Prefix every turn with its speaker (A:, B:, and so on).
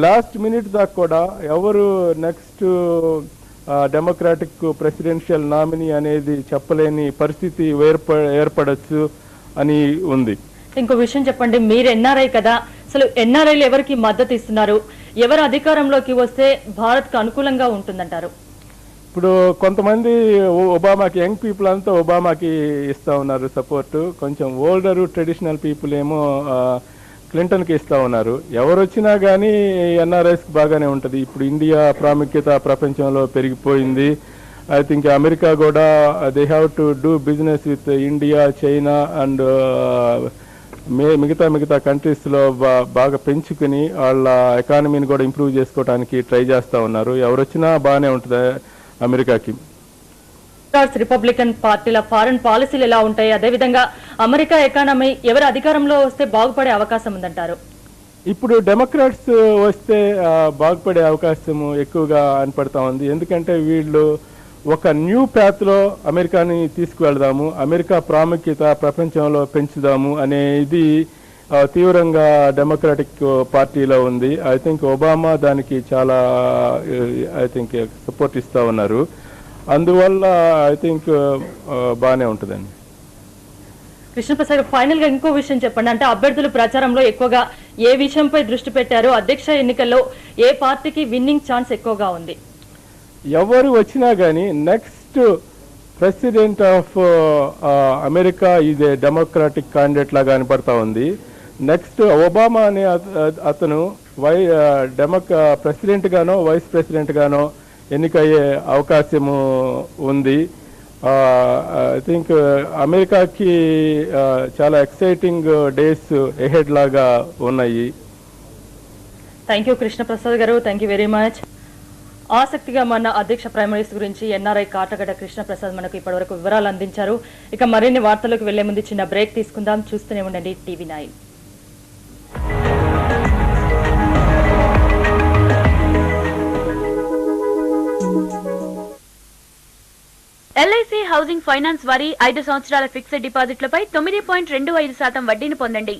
A: Last minute దాకా కూడా ఎవరు నెక్స్ట్ డెమోక్రాటిక్ ప్రెసిడెన్షియల్ నామినీ అనేది చెప్పలేని పరిస్థితి ఏర్పడచ్చు అని ఉంది.
B: ఇంకో విషయం చెప్పండి, మీరు ఎన్ఆర్ఐ కదా, అసలు ఎన్ఆర్ఐలు ఎవరికి మద్దతు ఇస్తున్నారు? ఎవరు అధికారంలోకి వస్తే భారత్ కు అనుకూలంగా ఉంటుందంటారు?
A: ఇప్పుడు కొంతమంది ఒబామాకి, యంగ్ పీపుల్ అంతా ఒబామాకి ఇస్తా ఉన్నారు సపోర్ట్. కొంచెం ఓల్డర్ ట్రెడిషనల్ పీపుల్ ఏమో క్లింటన్కి ఇస్తా ఉన్నారు. ఎవరు వచ్చినా కానీ ఎన్ఆర్ఐస్కి బాగానే ఉంటుంది. ఇప్పుడు ఇండియా ప్రాముఖ్యత ప్రపంచంలో పెరిగిపోయింది. ఐ థింక్ అమెరికా కూడా they have to do business with India, China and మిగతా కంట్రీస్లో బాగా పెంచుకుని వాళ్ళ ఎకానమీని కూడా ఇంప్రూవ్ చేసుకోవడానికి ట్రై చేస్తూ ఉన్నారు. ఎవరు వచ్చినా బాగానే ఉంటుంది అమెరికాకి.
B: రిపబ్లికన్ పార్టీల ఫారెన్ పాలసీలు ఎలా ఉంటాయి? అదేవిధంగా అమెరికా ఎకానమీ ఎవరు అధికారంలో వస్తే బాగుపడే అవకాశం ఉందంటారు?
A: ఇప్పుడు డెమోక్రాట్స్ వస్తే బాగుపడే అవకాశం ఎక్కువగా అనిపడతా ఉంది. ఎందుకంటే వీళ్ళు ఒక న్యూ ప్యాత్లో అమెరికాని తీసుకువెళదాము, అమెరికా ప్రాముఖ్యత ప్రపంచంలో పెంచుదాము అనేది తీవ్రంగా డెమోక్రాటిక్ పార్టీలో ఉంది. ఐ థింక్ ఒబామా దానికి చాలా సపోర్ట్ ఇస్తా ఉన్నారు. అందువల్ల ఐ థింక్ బాగానే ఉంటుందండి.
B: కృష్ణప్రసాద్, ఫైనల్ గా ఇంకో విషయం చెప్పండి. అంటే అభ్యర్థులు ప్రచారంలో ఎక్కువగా ఏ విషయంపై దృష్టి పెట్టారు? అధ్యక్ష ఎన్నికల్లో ఏ పార్టీకి విన్నింగ్ ఛాన్స్ ఎక్కువగా ఉంది?
A: ఎవరు వచ్చినా కానీ నెక్స్ట్ ప్రెసిడెంట్ ఆఫ్ అమెరికా ఇది డెమోక్రాటిక్ క్యాండిడేట్ లాగా కనపడతా ఉంది. నెక్స్ట్ ఒబామా అనే అతను ప్రెసిడెంట్ గానో వైస్ ప్రెసిడెంట్ గానో ఎన్నికయ్యే అవకాశము ఉంది. ఐ థింక్ అమెరికాకి చాలా ఎక్సైటింగ్ డేస్ ఎహెడ్ లాగా ఉన్నాయి.
B: థ్యాంక్ యూ కృష్ణప్రసాద్ గారు, థ్యాంక్ యూ వెరీ మచ్. ఆసక్తిగా మన అధ్యక్ష ప్రైమరీస్ గురించి ఎన్ఆర్ఐ కాటగడ్డ కృష్ణప్రసాద్ మనకు ఇప్పటివరకు వివరాలు అందించారు. ఇక మరిన్ని వార్తలకు వెళ్లే ముందు చిన్న బ్రేక్ తీసుకుందాం. చూస్తూనే ఉండండి TV9.
C: LIC హౌసింగ్ ఫైనాన్స్ వారి 5 సంవత్సరాల ఫిక్స్డ్ డిపాజిట్లపై 9.25% వడ్డీని పొందండి.